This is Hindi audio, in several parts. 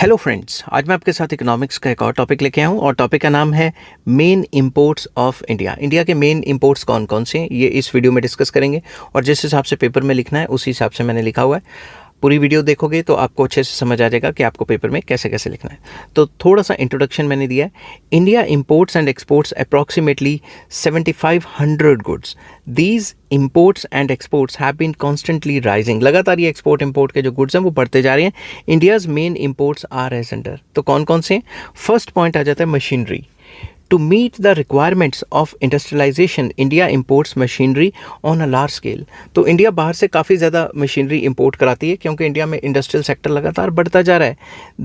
हेलो फ्रेंड्स, आज मैं आपके साथ इकोनॉमिक्स का एक और टॉपिक लेके आया हूँ और टॉपिक का नाम है main imports of India. India के मेन इंपोर्ट्स कौन कौन से हैं ये इस वीडियो में डिस्कस करेंगे और जिस हिसाब से पेपर में लिखना है उसी हिसाब से मैंने लिखा हुआ है। पूरी वीडियो देखोगे तो आपको अच्छे से समझ आ जाएगा कि आपको पेपर में कैसे कैसे लिखना है। तो थोड़ा सा इंट्रोडक्शन मैंने दिया है। India imports and exports approximately 7500 goods. These imports and exports have been constantly rising. लगातार ये एक्सपोर्ट इंपोर्ट के जो गुड्स हैं वो बढ़ते जा रहे हैं। India's main imports are as under. तो कौन कौन से हैं? फर्स्ट पॉइंट आ जाता है machinery. To meet the requirements of industrialization, India imports machinery on a large scale. तो इंडिया बाहर से काफ़ी ज़्यादा मशीनरी इंपोर्ट कराती है क्योंकि इंडिया में इंडस्ट्रियल सेक्टर लगातार बढ़ता जा रहा है।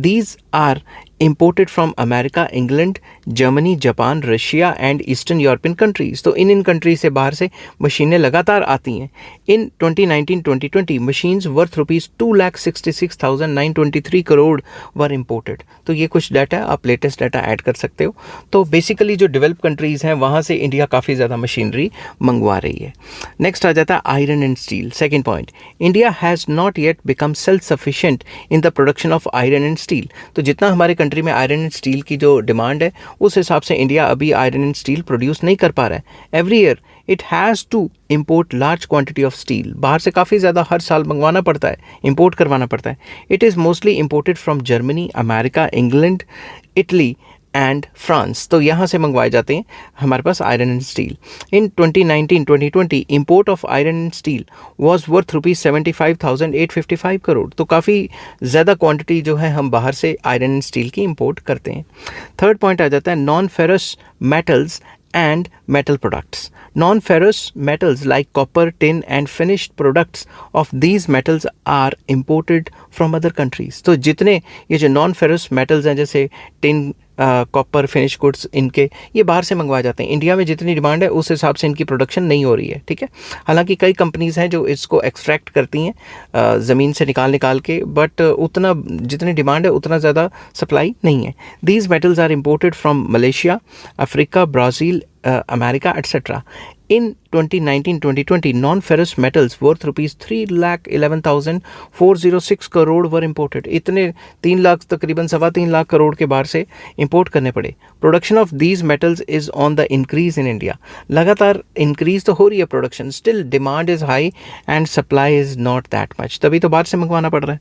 These are imported from America, England, Germany, Japan, Russia and Eastern European countries. तो इन कंट्रीज से बाहर से मशीनें लगातार आती हैं। In 2019-2020 machines worth rupees 2,66,923 crore were imported. तो ये कुछ डाटा आप लेटेस्ट डाटा ऐड कर सकते हो। तो बेसिकली जो डेवलप कंट्रीज़ हैं वहाँ से इंडिया काफ़ी ज़्यादा मशीनरी मंगवा रही है। नेक्स्ट आ जाता है iron and steel. Second point, India has not yet become self sufficient in the production of iron and steel. तो जितना हमारे कंट्री में आयरन एंड स्टील की जो डिमांड है उस हिसाब से इंडिया अभी आयरन एंड स्टील प्रोड्यूस नहीं कर पा रहा है। Every year it has to import large quantity of steel. बाहर से काफ़ी ज़्यादा हर साल मंगवाना पड़ता है, इंपोर्ट करवाना पड़ता है। It is mostly imported from Germany, America, England, Italy and France. तो यहाँ से मंगवाए जाते हैं हमारे पास iron and steel. In 2019-2020 import of iron and steel was worth rupees 75,855 crore. तो काफ़ी ज़्यादा क्वांटिटी जो है हम बाहर से आयरन एंड स्टील की इम्पोर्ट करते हैं। थर्ड पॉइंट आ जाता है non ferrous metals and metal products. Non-ferrous metals like copper, tin and finished products of these metals are imported from other countries. तो जितने ये जो non-ferrous metals हैं जैसे tin, कॉपर, फिनिश गुड्स, इनके ये बाहर से मंगवाए जाते हैं। इंडिया में जितनी डिमांड है उस हिसाब से इनकी प्रोडक्शन नहीं हो रही है। ठीक है, हालांकि कई कंपनीज़ हैं जो इसको एक्सट्रैक्ट करती हैं ज़मीन से निकाल के, बट उतना जितनी डिमांड है उतना ज़्यादा सप्लाई नहीं है। These metals are imported from Malaysia, Africa, Brazil, America, etc. In 2019-2020, non-ferrous metals worth rupees 3,11,406 crore were imported. इतने 3 लाख तकरीबन 3.25 लाख करोड़ के बाहर से इंपोर्ट करने पड़े। Production of these metals is on the increase in India. लगातार इंक्रीज तो हो रही है production, still demand is high and supply is not that much, तभी तो बाहर से मंगवाना पड़ रहा है।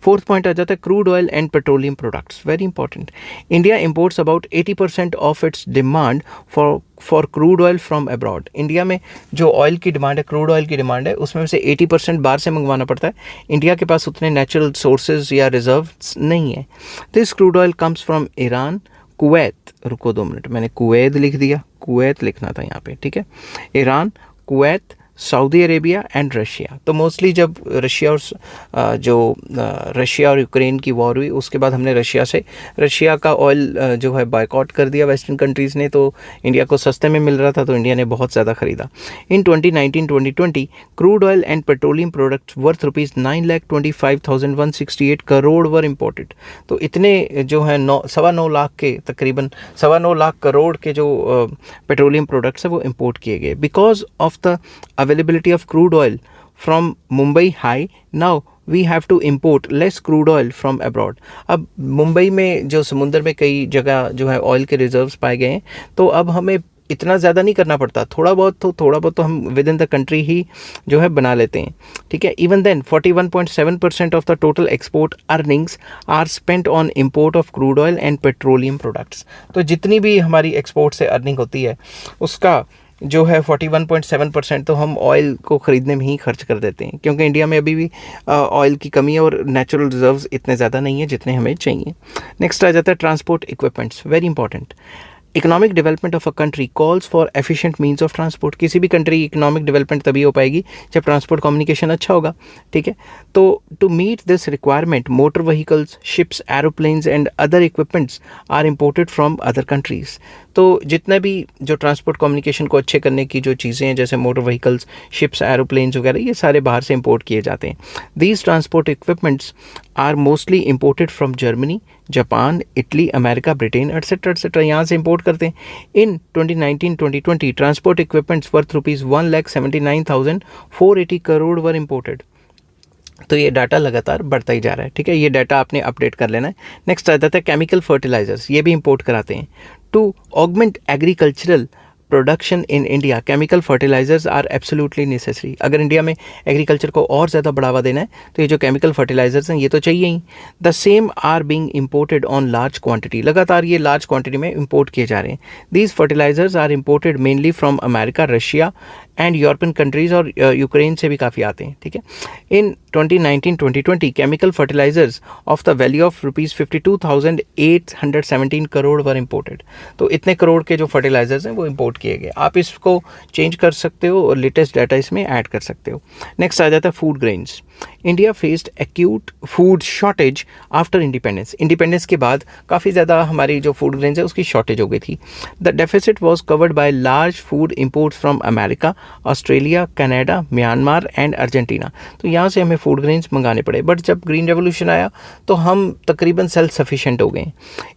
फोर्थ पॉइंट आ जाता है crude oil and petroleum products. Very important. India imports about 80% of its demand for crude oil from abroad. India में जो ऑयल की डिमांड है, क्रूड ऑयल की डिमांड है, उसमें से 80% बाहर से मंगवाना पड़ता है। इंडिया के पास उतने नेचुरल सोर्सेज या रिजर्व्स नहीं है। This crude oil comes from Iran, Kuwait, रुको 2 मिनट, मैंने कुवैत लिख दिया, कुवैत लिखना था यहाँ पे। ठीक है, Iran, Kuwait, Saudi Arabia and Russia. तो मोस्टली जब रशिया और यूक्रेन की वॉर हुई उसके बाद हमने रशिया का ऑयल जो है बायकॉट कर दिया वेस्टर्न कंट्रीज़ ने। तो इंडिया को सस्ते में मिल रहा था तो इंडिया ने बहुत ज़्यादा ख़रीदा। इन 2019-2020 crude oil and petroleum products worth rupees 9,25,168 crore were imported. तो इतने जो है 9.25 लाख के तकरीबन 9.25 लाख करोड़ के जो पेट्रोलियम प्रोडक्ट्स है वो इम्पोर्ट किए गए। Because of the availability of crude oil from Mumbai high, now we have to import less crude oil from abroad. अब मुंबई में जो समुंदर में कई जगह जो है ऑयल के रिजर्व्स पाए गए हैं, तो अब हमें इतना ज़्यादा नहीं करना पड़ता, थोड़ा बहुत तो हम विद इन द कंट्री ही जो है बना लेते हैं। ठीक है, even then 41.7% of the total export earnings are spent on import of crude oil and petroleum products. तो जितनी भी हमारी एक्सपोर्ट से अर्निंग होती है उसका जो है 41.7% तो हम ऑयल को ख़रीदने में ही खर्च कर देते हैं, क्योंकि इंडिया में अभी भी ऑयल की कमी है और नेचुरल रिजर्व्स इतने ज़्यादा नहीं है जितने हमें चाहिए। नेक्स्ट आ जाता है transport equipments. Very important. Economic development of a country calls for efficient means of transport. किसी भी कंट्री की इकोनॉमिक डेवलपमेंट तभी हो पाएगी जब ट्रांसपोर्ट कम्युनिकेशन अच्छा होगा। ठीक है, तो to meet this requirement motor vehicles, ships, aeroplanes and other equipments are imported from other countries. तो जितने भी जो ट्रांसपोर्ट कम्युनिकेशन को अच्छे करने की जो चीज़ें हैं जैसे मोटर व्हीकल्स, शिप्स, एरोप्लेन्स वगैरह, ये सारे बाहर से इंपोर्ट किए जाते हैं। These transport equipments are mostly imported from Germany, Japan, Italy, America, Britain etcetera यहाँ से इंपोर्ट करते हैं। In 2019-2020 transport equipments worth rupees 1,79,480 crore were imported. तो ये डाटा लगातार बढ़ता ही जा रहा है, ठीक है, ये डाटा आपने अपडेट कर लेना है। नेक्स्ट आ जाता है केमिकल फर्टिलाइजर्स, ये भी इंपोर्ट कराते हैं। To augment agricultural production in India chemical fertilisers are absolutely necessary. अगर इंडिया में एग्रीकल्चर को और ज़्यादा बढ़ावा देना है तो ये जो केमिकल फर्टिलाइजर्स हैं ये तो चाहिए ही। The same are being imported on large quantity, लगातार ये लार्ज क्वांटिटी में इंपोर्ट किए जा रहे हैं। These fertilisers are imported mainly from America, Russia and European countries, और यूक्रेन से भी काफ़ी आते हैं, ठीक है। In 2019-2020 chemical fertilisers of the value of ₹52,817 crore were imported. तो इतने करोड़ के जो फर्टिलाइजर्स हैं वो इम्पोर्ट किए गए। आप इसको चेंज कर सकते हो और लेटेस्ट डाटा इसमें ऐड कर सकते हो। नेक्स्ट आ जाता है food grains. India faced acute food shortage after independence. Independence के बाद काफ़ी ज़्यादा हमारी जो फूड ग्रेन्स है उसकी शॉर्टेज हो गई थी। The deficit was covered by large food imports from America, Australia, Canada, Myanmar and Argentina. तो यहाँ से हमें फूड ग्रेन्स मंगाने पड़े, बट जब ग्रीन रेवोल्यूशन आया तो हम तकरीबन सेल्फ सफिशिएंट हो गए।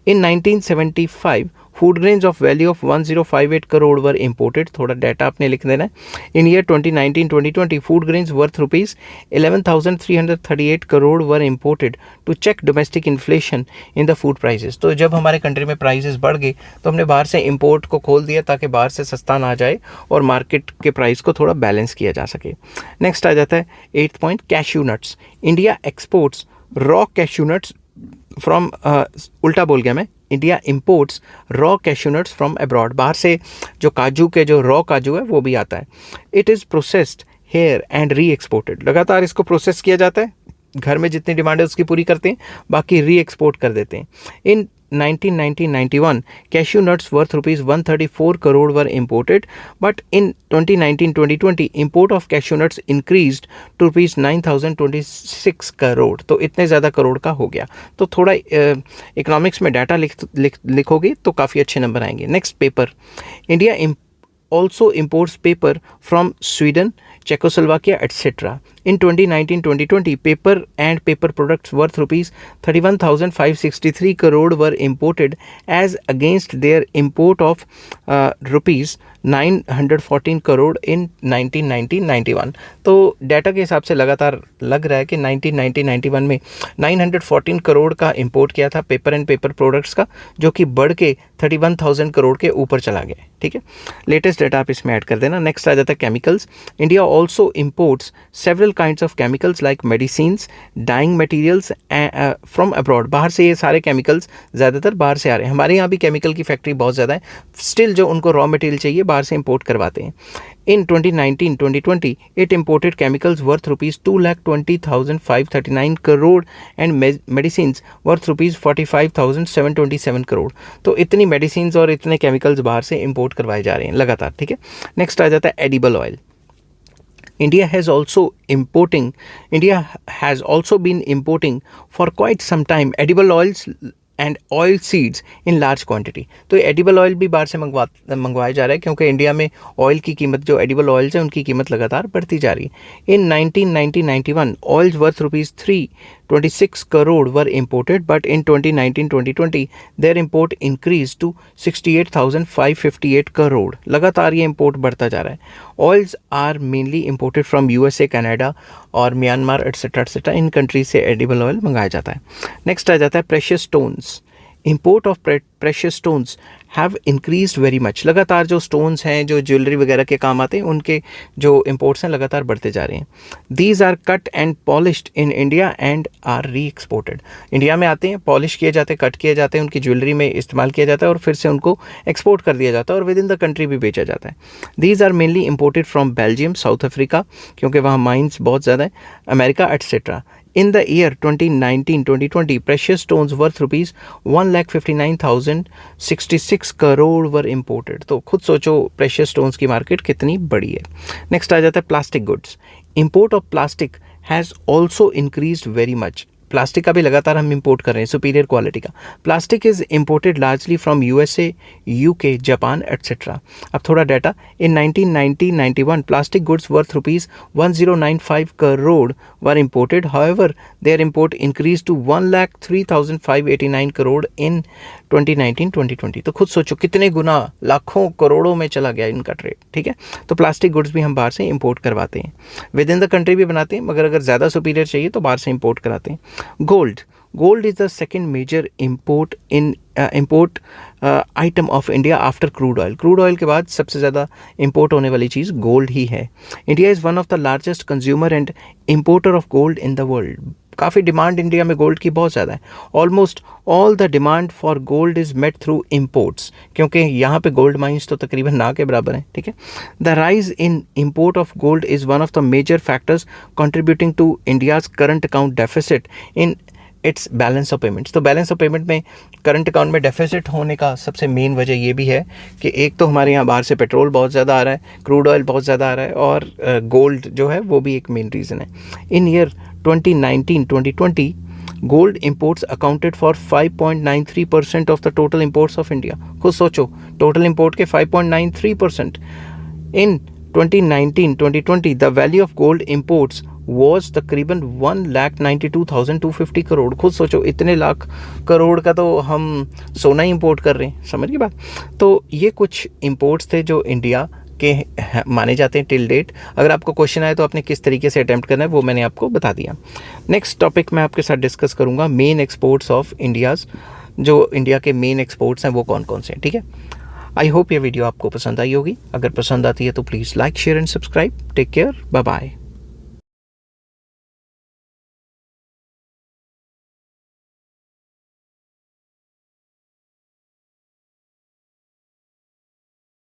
In 1975 food grains of value of 1058 crore were imported. थोड़ा डाटा आपने लिख देना है। In year 2019-2020 food grains worth ₹11,338 crore were imported to check domestic inflation in the food prices. तो जब हमारे कंट्री में प्राइसेस बढ़ गए तो हमने बाहर से इम्पोर्ट को खोल दिया ताकि बाहर से सस्ता ना जाए और मार्केट के प्राइस को थोड़ा बैलेंस किया जा सके। नेक्स्ट आ जाता है 8th point, cashew nuts. India exports raw cashew nuts from, उल्टा बोल गया मैं, India imports raw cashew nuts from abroad. बाहर से जो काजू के जो रॉ काजू है वो भी आता है। It is processed here and re exported. लगातार इसको प्रोसेस किया जाता है, घर में जितनी डिमांड है उसकी पूरी करते हैं, बाकी री एक्सपोर्ट कर देते हैं। इन 1990-91 cashew nuts worth ₹134 crore were imported, but in 2019-2020 import of cashew nuts increased to ₹9,026 crore। तो इतने ज़्यादा करोड़ का हो गया। तो थोड़ा इकोनॉमिक्स में डाटा लिखोगे तो काफ़ी अच्छे नंबर आएंगे। Next paper. India also imports paper from Sweden, Czechoslovakia, etc. In 2019-2020, paper and paper products worth ₹31,563 crore were imported as against their import of ₹914 crore in 1990-91। तो डाटा के हिसाब से लगातार लग रहा है कि 1990-91 में 914 करोड़ का इंपोर्ट किया था पेपर एंड पेपर प्रोडक्ट्स का, जो कि बढ़ के 31,000 करोड़ के ऊपर चला गया, ठीक है। लेटेस्ट डाटा आप इसमें ऐड कर देना। नेक्स्ट आ जाता है chemicals. India also imports several kinds of chemicals like medicines, dyeing materials from abroad. बाहर से ये सारे केमिकल्स ज़्यादातर बाहर से आ रहे हैं। हमारे यहाँ भी केमिकल की फैक्ट्री बहुत ज़्यादा है, स्टिल जो उनको रॉ मटेरियल चाहिए बाहर से इंपोर्ट करवाते हैं। In 2019-2020, it imported chemicals worth ₹220,539 crore and medicines worth ₹45,727 crore। तो इतनी मेडिसिन्स और इतने केमिकल्स बाहर से इंपोर्ट करवाए जा रहे हैं लगातार, ठीक है। नेक्स्ट आ जाता है edible oil. India has also been importing for quite some time edible oils and oil seeds in large quantity. तो एडिबल ऑयल भी बाहर से मंगवाया जा रहा है, क्योंकि इंडिया में ऑयल की कीमत, जो एडिबल ऑयल्स हैं उनकी कीमत लगातार बढ़ती जा रही है। In 1990-91 oils worth ₹326 crore were imported, but in 2019-2020 their import increase to 68,558 crore. लगातार ये इम्पोर्ट बढ़ता जा रहा है। Oils are mainly imported from USA, Canada और म्यांमार एटसेट्रा इन कंट्रीज से एडिबल ऑयल मंगाया जाता है। नेक्स्ट आ जाता है precious stones. Import of precious stones have increased very much. लगातार जो स्टोन्स हैं, जो ज्वेलरी वगैरह के काम आते हैं, उनके जो इम्पोर्ट्स हैं लगातार बढ़ते जा रहे हैं। These are cut and polished in India and are re exported. India में आते हैं, पॉलिश किए जाते हैं, कट किए जाते हैं, उनकी ज्वेलरी में इस्तेमाल किया जाता है और फिर से उनको एक्सपोर्ट कर दिया जाता है और विद इन द कंट्री भी बेचा जाता है। These are mainly imported from Belgium, South Africa, क्योंकि वहाँ माइंस बहुत ज़्यादा है, America etcetera. In the year 2019-2020, precious stones worth ₹1,59,066 crore were imported. तो खुद सोचो प्रेशियस स्टोन्स की मार्केट कितनी बड़ी है। नेक्स्ट आ जाता है plastic goods. Import of plastic has also increased very much. Plastic का भी लगातार हम इंपोर्ट कर रहे हैं सुपीरियर क्वालिटी का। Plastic is imported largely from USA, UK, Japan etcetera. अब थोड़ा data, in 1990-91 plastic goods worth ₹1095 crore were imported, however their import increase to 1,03,589 crore in 2019-2020। तो खुद सोचो कितने गुना, लाखों करोड़ों में चला गया इनका ट्रेड, ठीक है। तो प्लास्टिक गुड्स भी हम बाहर से इंपोर्ट करवाते हैं, विद इन द कंट्री भी बनाते हैं, मगर अगर ज़्यादा सुपीरियर चाहिए तो बाहर से इंपोर्ट कराते हैं। Gold is the second major import item of India after crude oil. Crude oil के बाद सबसे ज़्यादा इंपोर्ट होने वाली चीज़ गोल्ड ही है। India is one of the largest consumer and importer of gold in the world. काफ़ी डिमांड इंडिया में गोल्ड की बहुत ज़्यादा है। Almost all the demand for gold is met through imports, क्योंकि यहाँ पे गोल्ड माइंस तो तकरीबन ना के बराबर हैं, ठीक है। The rise in import of gold is one of the major factors contributing to India's current account deficit in its balance of payments. तो बैलेंस ऑफ पेमेंट में करंट अकाउंट में डेफिसिट होने का सबसे मेन वजह ये भी है कि एक तो हमारे यहाँ बाहर से पेट्रोल बहुत ज़्यादा आ रहा है, क्रूड ऑयल बहुत ज़्यादा आ रहा है, और गोल्ड जो है वो भी एक मेन रीज़न है। In year 2019-2020 gold imports accounted for 5.93% of the total imports of India. खुद सोचो, टोटल इंपोर्ट के 5.93%। In 2019-2020 the value of gold imports was तकरीबन 1,92,250 करोड़। खुद सोचो, इतने लाख करोड़ का तो हम सोना ही इंपोर्ट कर रहे हैं, समझ गए बात। तो ये कुछ इंपोर्ट्स थे जो इंडिया के माने जाते हैं टिल डेट। अगर आपको क्वेश्चन आए तो आपने किस तरीके से अटेम्प्ट करना है वो मैंने आपको बता दिया। नेक्स्ट टॉपिक मैं आपके साथ डिस्कस करूंगा मेन एक्सपोर्ट्स ऑफ इंडियाज़। जो इंडिया के मेन एक्सपोर्ट्स हैं वो कौन कौन से हैं, ठीक है। आई होप ये वीडियो आपको पसंद आई होगी। अगर पसंद आती है तो please like, share and subscribe. Take care, bye bye.